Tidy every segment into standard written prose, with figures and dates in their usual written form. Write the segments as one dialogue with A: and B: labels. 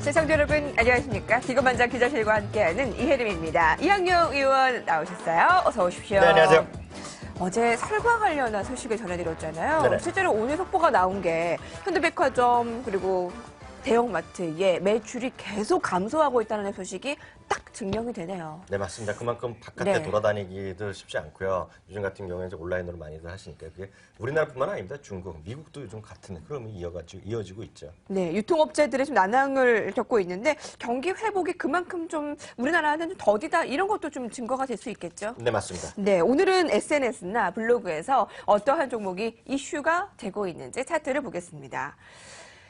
A: 시청자 여러분 안녕하십니까? 기고만장 기자실과 함께하는 이혜림입니다. 이학용 의원 나오셨어요. 어서 오십시오.
B: 네, 안녕하세요.
A: 어제 설과 관련한 소식을 전해드렸잖아요.
B: 네네.
A: 실제로 오늘 속보가 나온 게 현대백화점 그리고 대형마트의 매출이 계속 감소하고 있다는 소식이 딱 증명이 되네요.
B: 네, 맞습니다. 그만큼 바깥에
A: 네.
B: 돌아다니기도 쉽지 않고요. 요즘 같은 경우에 이제 온라인으로 많이들 하시니까 그게 우리나라뿐만 아닙니다. 중국, 미국도 요즘 같은 흐름이 이어지고 있죠.
A: 네, 유통업체들이 좀 난항을 겪고 있는데 경기 회복이 그만큼 좀 우리나라는 좀 더디다 이런 것도 좀 증거가 될 수 있겠죠?
B: 네, 맞습니다.
A: 네, 오늘은 SNS나 블로그에서 어떠한 종목이 이슈가 되고 있는지 차트를 보겠습니다.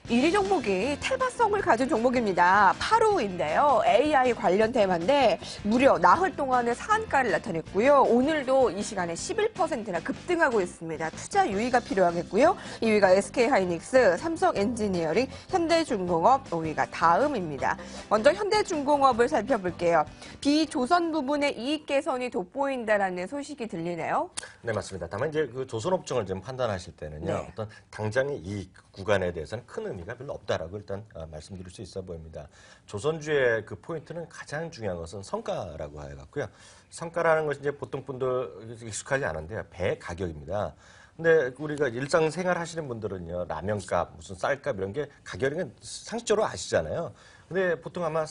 A: 1위 종목이 테마성을 가진 종목입니다. 8호인데요. AI 관련 테마인데 무려 나흘 동안의 상한가를 나타냈고요. 오늘도 이 시간에 11%나 급등하고 있습니다. 투자 유의가 필요하겠고요. 2위가 SK하이닉스, 삼성엔지니어링, 현대중공업 5위가 다음입니다. 먼저 현대중공업을 살펴볼게요. 비조선 부분의 이익 개선이 돋보인다라는 소식이 들리네요.
B: 네, 맞습니다. 다만 이제 그 조선업종을 좀 판단하실 때는요.
A: 네.
B: 어떤 당장의 이익 구간에 대해서는 큰 의미가 별로 없다라고 일단 말씀드릴 수 있어 보입니다. 조선주의 그 포인트는 가장 중요한 것은 성과라고 해갖고요. 성과라는 것이 이제 보통 분들 익숙하지 않은데요. 배 가격입니다. 근데 우리가 일상생활 하시는 분들은요. 라면값, 무슨 쌀값 이런 게 가격은 상식적으로 아시잖아요. 근데 보통 아마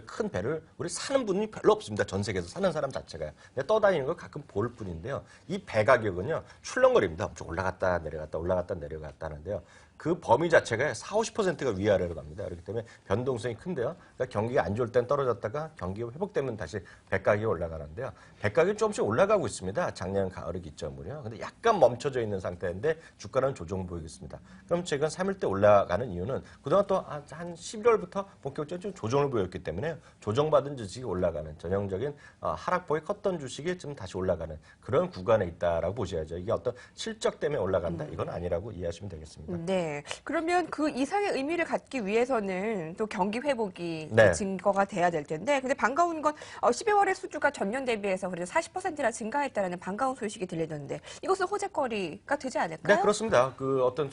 B: 큰 배를 우리 사는 분이 별로 없습니다. 전 세계에서 사는 사람 자체가. 근데 떠다니는 걸 가끔 볼 뿐인데요. 이 배 가격은요. 출렁거립니다. 엄청 올라갔다 내려갔다 올라갔다 내려갔다 하는데요. 그 범위 자체가 40, 50%가 위아래로 갑니다. 그렇기 때문에 변동성이 큰데요. 그러니까 경기가 안 좋을 땐 떨어졌다가 경기가 회복되면 다시 배 가격이 올라가는데요. 배 가격이 조금씩 올라가고 있습니다. 작년 가을 기점으로요. 근데 약간 멈춰져 있는 상태인데 주가는 조정 보이고 있습니다. 그럼 최근 3일대 올라가는 이유는 그동안 또 한 11월부터 본격적으로 조정을 보였기 때문에 조정받은 주식이 올라가는 전형적인 하락폭이 컸던 주식이 좀 다시 올라가는 그런 구간에 있다라고 보셔야죠. 이게 어떤 실적 때문에 올라간다 이건 아니라고 이해하시면 되겠습니다.
A: 네. 그러면 그 이상의 의미를 갖기 위해서는 또 경기 회복이
B: 네.
A: 증거가 돼야 될 텐데, 근데 반가운 건 12월의 수주가 전년 대비해서 그래도 40%나 증가했다는 반가운 소식이 들리던데 이것은 호재거리가 되지 않을까요?
B: 네, 그렇습니다. 그 어떤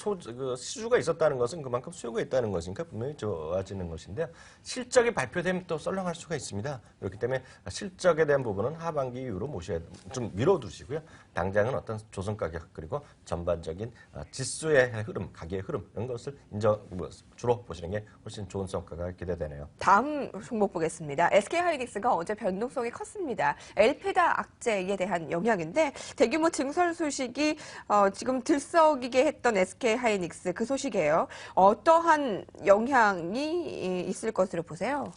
B: 수주가 있었다는 것은 그만큼 수요가 있다는 것이니까 분명히 좋아지는 것인데요. 실적이 발표되면 또 썰렁할 수가 있습니다. 그렇기 때문에 실적에 대한 부분은 하반기 이후로 좀 미뤄두시고요. 당장은 어떤 조선 가격 그리고 전반적인 지수의 흐름, 가격의 흐름 이런 것을 주로 보시는 게 훨씬 좋은 성과가 기대되네요.
A: 다음 종목 보겠습니다. SK하이닉스가 어제 변동성이 컸습니다. 엘피다 악재에 대한 영향인데 대규모 증설 소식이 지금 들썩이게 했던 SK하이닉스 그 소식이에요. 어떠한 영향이 있을 것으로 보세요?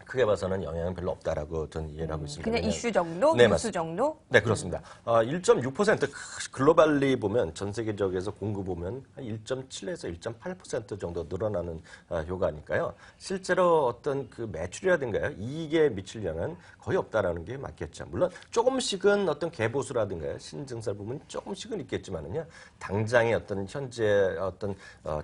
B: 크게 봐서는 영향은 별로 없다라고 저는 이해를 하고 있습니다.
A: 그냥 이슈 정도?
B: 네,
A: 뉴스 정도?
B: 네, 그렇습니다. 1.6% 글로벌리 보면 전 세계적에서 공급 보면 1.7에서 1.8% 정도 늘어나는 효과니까요. 실제로 어떤 그 매출이라든가요, 이익에 미칠 영향은 거의 없다라는 게 맞겠죠. 물론 조금씩은 어떤 개보수라든가요, 신증설 부분이 조금씩은 있겠지만은요, 당장의 어떤 현재 어떤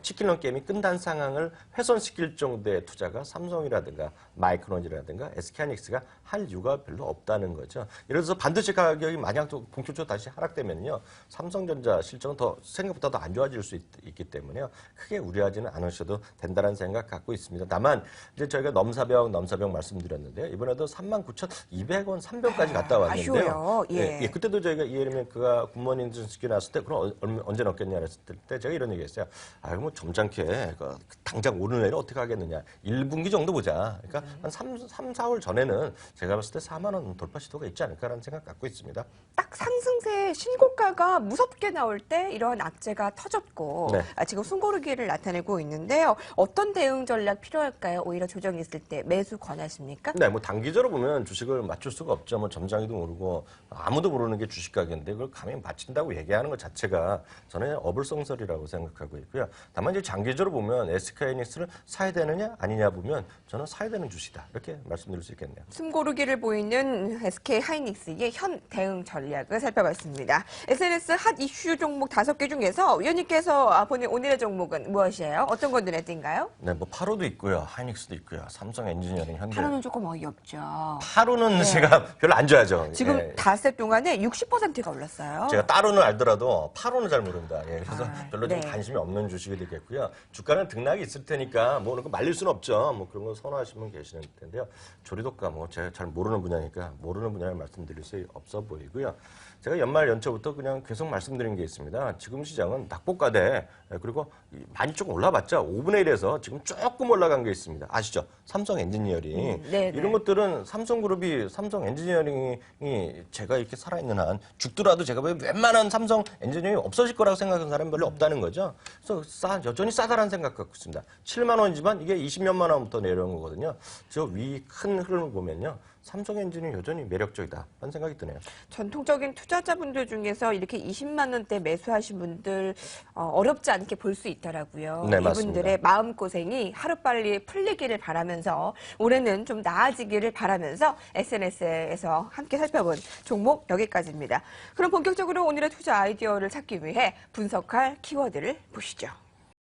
B: 치킨런 게임이 끝난 상황을 훼손시킬 정도의 투자가 삼성이라든가 마이크론이라든가 SK하이닉스가 할 이유가 별로 없다는 거죠. 예를 들어서 반도체 가격이 만약 또 본격적으로 다시 하락되면요. 삼성전자 실적은 생각보다 더 안 좋아질 수 있기 때문에요. 크게 우려하지는 않으셔도 된다는 생각 갖고 있습니다. 다만 이제 저희가 넘사벽 말씀드렸는데요. 이번에도 39,200원, 300원까지 갔다 왔는데요.
A: 아쉬워요. 예.
B: 그때도 저희가 이해리면 그가 굿모닝 주식이 나왔을 때 그럼 언제 넣겠냐 했을 때 제가 이런 얘기했어요. 뭐 점잖게 당장 오르는 애를 어떻게 하겠느냐. 1분기 정도 보자. 그러니까 한 3, 4월 전에는 제가 봤을 때 4만 원 돌파 시도가 있지 않을까라는 생각 갖고 있습니다.
A: 딱 상승세 신고가가 무섭게 나올 때 이런 악재가 터졌고
B: 네.
A: 지금 숨고르기를 나타내고 있는데요. 어떤 대응 전략 필요할까요? 오히려 조정이 있을 때 매수 권하십니까?
B: 네, 뭐 단기적으로 보면 주식을 맞출 수가 없죠. 뭐 점장이도 모르고 아무도 모르는 게 주식 가격인데 그걸 감히 맞춘다고 얘기하는 것 자체가 저는 어불성설이라고 생각하고 있고요. 다만 이제 장기적으로 보면 SK하이닉스를 사야 되느냐 아니냐 보면 저는 사야 되는 주식이다 이렇게 말씀드릴 수 있겠네요.
A: 숨고르기를 보이는 SK 하이닉스의 현 대응 전략을 살펴봤습니다. SNS 핫 이슈 종목 5개 중에서 위원님께서 보는 오늘의 종목은 무엇이에요? 어떤 건 눈에 띈가요?
B: 네, 뭐 파로도 있고요, 하이닉스도 있고요, 삼성 엔지니어링, 현대.
A: 파로는 조금 어이없죠.
B: 파로는 제가 별로 안 좋아하죠.
A: 지금
B: 예.
A: 닷새 동안에 60%가 올랐어요.
B: 제가 따로는 알더라도 파로는 잘 모른다. 예, 그래서 별로 좀
A: 네.
B: 관심이 없는 주식이 되겠고요. 주가는 등락이 있을 테니까 뭐 그런 거 말릴 수는 없죠. 뭐 그런 거 선호하시는 분 계시는 텐데요. 조리독가 뭐 제가 잘 모르는 분야니까 모르는 분야를 말씀드릴 수 없어 보이고요. 제가 연말 연초부터 그냥 계속 말씀드린 게 있습니다. 지금 시장은 낙폭과대 그리고 많이 조금 올라봤죠. 5분의 1에서 지금 조금 올라간 게 있습니다. 아시죠? 삼성 엔지니어링.
A: 네네.
B: 이런 것들은 삼성그룹이 삼성 엔지니어링이 제가 이렇게 살아있는 한 죽더라도 제가 웬만한 삼성 엔지니어링이 없어질 거라고 생각하는 사람이 별로 없다는 거죠. 그래서 여전히 싸다라는 생각 갖고 있습니다. 7만 원이지만 이게 20몇만 원부터 내려온 거거든요. 저 위 큰 흐름을 보면요. 삼성 엔진이 여전히 매력적이다 라는 생각이 드네요.
A: 전통적인 투자자분들 중에서 이렇게 20만 원대 매수하신 분들 어렵지 않게 볼 수 있더라고요.
B: 네,
A: 이분들의
B: 맞습니다.
A: 마음고생이 하루빨리 풀리기를 바라면서 올해는 좀 나아지기를 바라면서 SNS에서 함께 살펴본 종목 여기까지입니다. 그럼 본격적으로 오늘의 투자 아이디어를 찾기 위해 분석할 키워드를 보시죠.